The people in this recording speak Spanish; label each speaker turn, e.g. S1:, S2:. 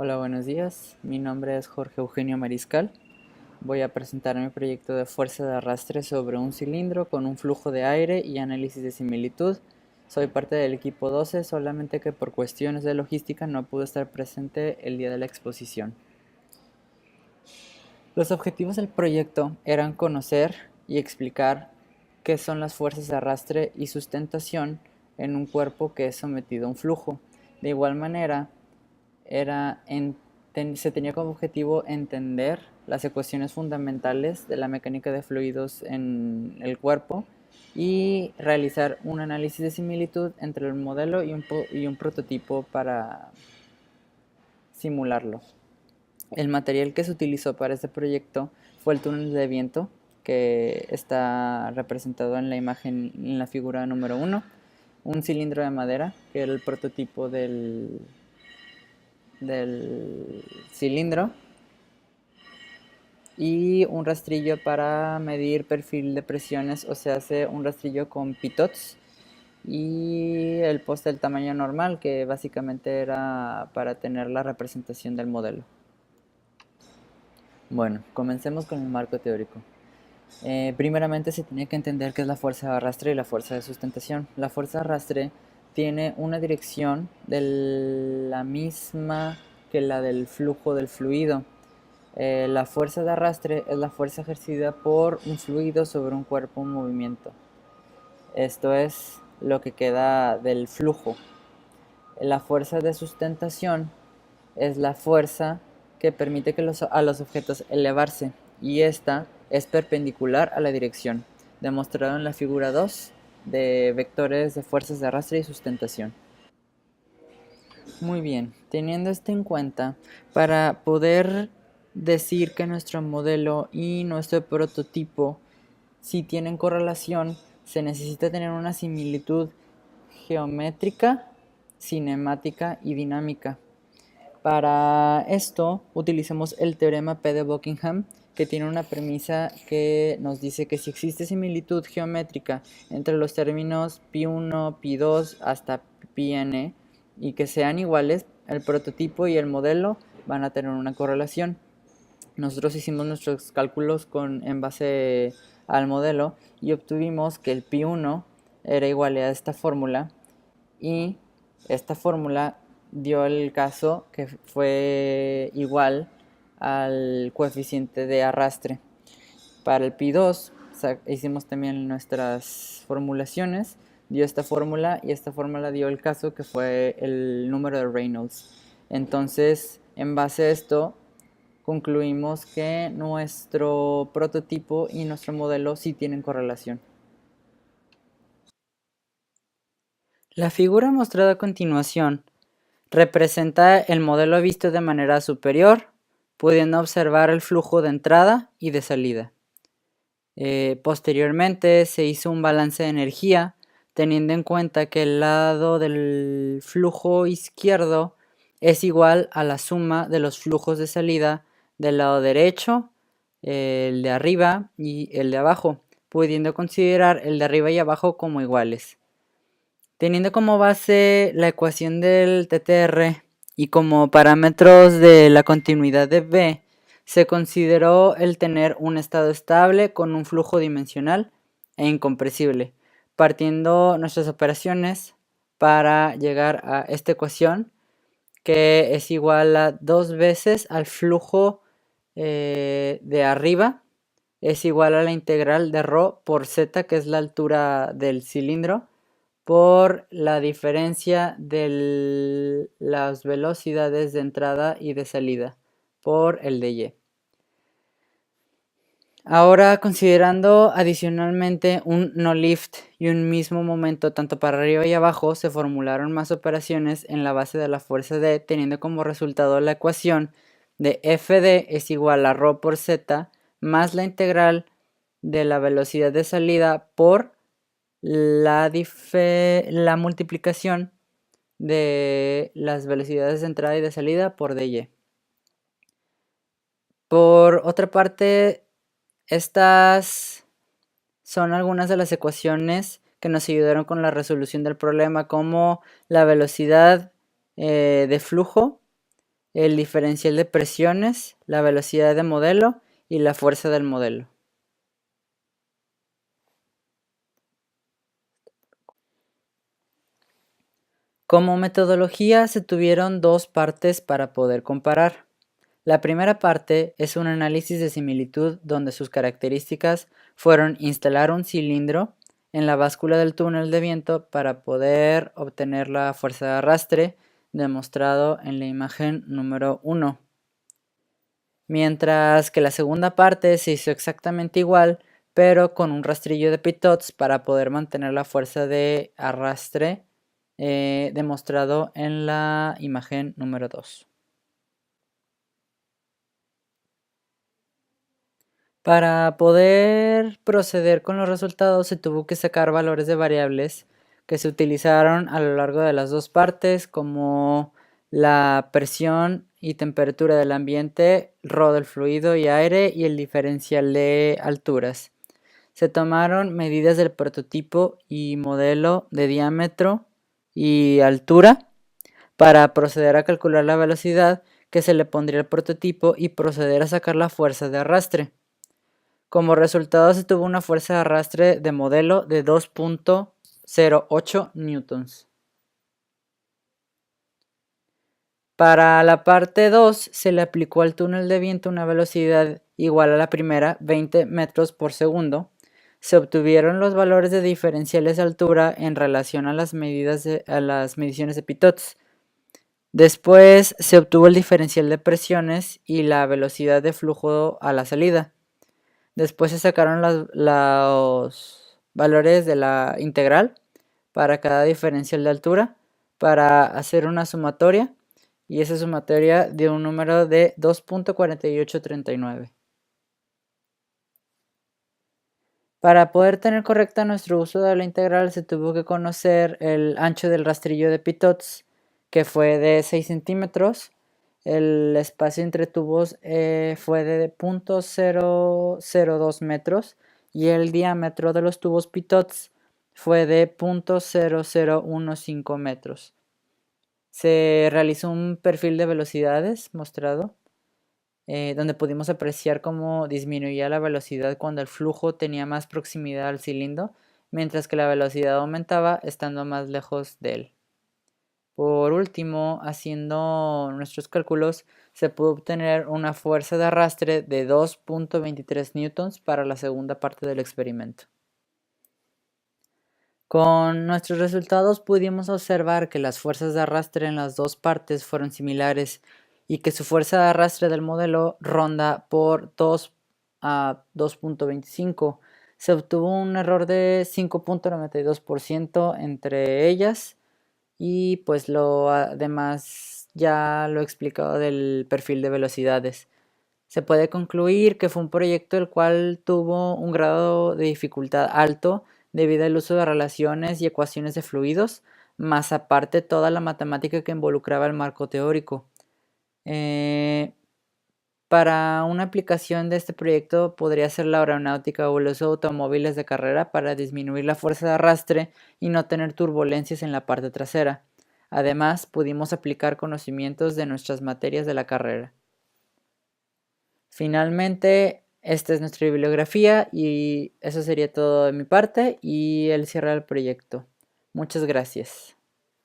S1: Hola, buenos días. Mi nombre es Jorge Eugenio Mariscal. Voy a presentar mi proyecto de fuerza de arrastre sobre un cilindro con un flujo de aire y análisis de similitud. Soy parte del equipo 12, solamente que por cuestiones de logística no pude estar presente el día de la exposición. Los objetivos del proyecto eran conocer y explicar qué son las fuerzas de arrastre y sustentación en un cuerpo que es sometido a un flujo. De igual manera, se tenía como objetivo entender las ecuaciones fundamentales de la mecánica de fluidos en el cuerpo y realizar un análisis de similitud entre el modelo y un prototipo para simularlo. El material que se utilizó para este proyecto fue el túnel de viento, que está representado en la imagen, en la figura número uno, un cilindro de madera, que era el prototipo del cilindro, y un rastrillo para medir perfil de presiones, o sea, hace un rastrillo con pivots, y el poste del tamaño normal, que básicamente era para tener la representación del modelo. Bueno, comencemos con el marco teórico. Primeramente se tiene que entender qué es la fuerza de arrastre y la fuerza de sustentación. La fuerza de arrastre tiene una dirección de la misma que la del flujo del fluido. La fuerza de arrastre es la fuerza ejercida por un fluido sobre un cuerpo en movimiento. Esto es lo que queda del flujo. La fuerza de sustentación es la fuerza que permite a los objetos elevarse, y esta es perpendicular a la dirección, demostrado en la figura 2 de vectores de fuerzas de arrastre y sustentación. Muy bien, teniendo esto en cuenta, para poder decir que nuestro modelo y nuestro prototipo si tienen correlación, se necesita tener una similitud geométrica, cinemática y dinámica. Para esto utilicemos el teorema P de Buckingham, que tiene una premisa que nos dice que si existe similitud geométrica entre los términos pi1, pi2 hasta πn y que sean iguales, el prototipo y el modelo van a tener una correlación. Nosotros hicimos nuestros cálculos en base al modelo y obtuvimos que el pi1 era igual a esta fórmula, y esta fórmula dio el caso que fue igual al coeficiente de arrastre. Para el pi2 hicimos también nuestras formulaciones, dio esta fórmula, y esta fórmula dio el caso que fue el número de Reynolds. Entonces, en base a esto, concluimos que nuestro prototipo y nuestro modelo sí tienen correlación. La figura mostrada a continuación representa el modelo visto de manera superior, pudiendo observar el flujo de entrada y de salida. Posteriormente se hizo un balance de energía, teniendo en cuenta que el lado del flujo izquierdo es igual a la suma de los flujos de salida del lado derecho, el de arriba y el de abajo, pudiendo considerar el de arriba y abajo como iguales. Teniendo como base la ecuación del TTR y como parámetros de la continuidad de B, se consideró el tener un estado estable con un flujo dimensional e incompresible, partiendo nuestras operaciones para llegar a esta ecuación, que es igual a 2 veces al flujo de arriba, es igual a la integral de ρ por z, que es la altura del cilindro, por la diferencia de las velocidades de entrada y de salida por el de y. Ahora, considerando adicionalmente un no lift y un mismo momento tanto para arriba y abajo, se formularon más operaciones en la base de la fuerza D, teniendo como resultado la ecuación de Fd es igual a ρ por z más la integral de la velocidad de salida por la multiplicación de las velocidades de entrada y de salida por dy. Por otra parte, estas son algunas de las ecuaciones que nos ayudaron con la resolución del problema, como la velocidad de flujo, el diferencial de presiones, la velocidad de modelo y la fuerza del modelo. Como metodología se tuvieron dos partes para poder comparar. La primera parte es un análisis de similitud donde sus características fueron instalar un cilindro en la báscula del túnel de viento para poder obtener la fuerza de arrastre demostrado en la imagen número 1. Mientras que la segunda parte se hizo exactamente igual, pero con un rastrillo de pitot para poder mantener la fuerza de arrastre demostrado en la imagen número 2. Para poder proceder con los resultados se tuvo que sacar valores de variables que se utilizaron a lo largo de las dos partes, como la presión y temperatura del ambiente, ρ del fluido y aire y el diferencial de alturas. Se tomaron medidas del prototipo y modelo de diámetro y altura para proceder a calcular la velocidad que se le pondría al prototipo y proceder a sacar la fuerza de arrastre. Como resultado se tuvo una fuerza de arrastre de modelo de 2.08 newtons. Para la parte 2 se le aplicó al túnel de viento una velocidad igual a la primera, 20 metros por segundo. Se obtuvieron los valores de diferenciales de altura en relación a las mediciones de pitot. Después se obtuvo el diferencial de presiones y la velocidad de flujo a la salida. Después se sacaron los valores de la integral para cada diferencial de altura para hacer una sumatoria, y esa sumatoria dio un número de 2.4839. Para poder tener correcta nuestro uso de la integral se tuvo que conocer el ancho del rastrillo de pitot, que fue de 6 centímetros. El espacio entre tubos fue de 0.002 metros y el diámetro de los tubos pitot fue de 0.0015 metros. Se realizó un perfil de velocidades mostrado, donde pudimos apreciar cómo disminuía la velocidad cuando el flujo tenía más proximidad al cilindro, mientras que la velocidad aumentaba estando más lejos de él. Por último, haciendo nuestros cálculos, se pudo obtener una fuerza de arrastre de 2.23 newtons para la segunda parte del experimento. Con nuestros resultados pudimos observar que las fuerzas de arrastre en las dos partes fueron similares y que su fuerza de arrastre del modelo ronda por 2 a 2.25. Se obtuvo un error de 5.92% entre ellas. Y pues lo demás ya lo he explicado del perfil de velocidades. Se puede concluir que fue un proyecto el cual tuvo un grado de dificultad alto debido al uso de relaciones y ecuaciones de fluidos, más aparte toda la matemática que involucraba el marco teórico. Para una aplicación de este proyecto podría ser la aeronáutica o el uso de automóviles de carrera para disminuir la fuerza de arrastre y no tener turbulencias en la parte trasera. Además, pudimos aplicar conocimientos de nuestras materias de la carrera. Finalmente, esta es nuestra bibliografía y eso sería todo de mi parte y el cierre del proyecto. Muchas gracias.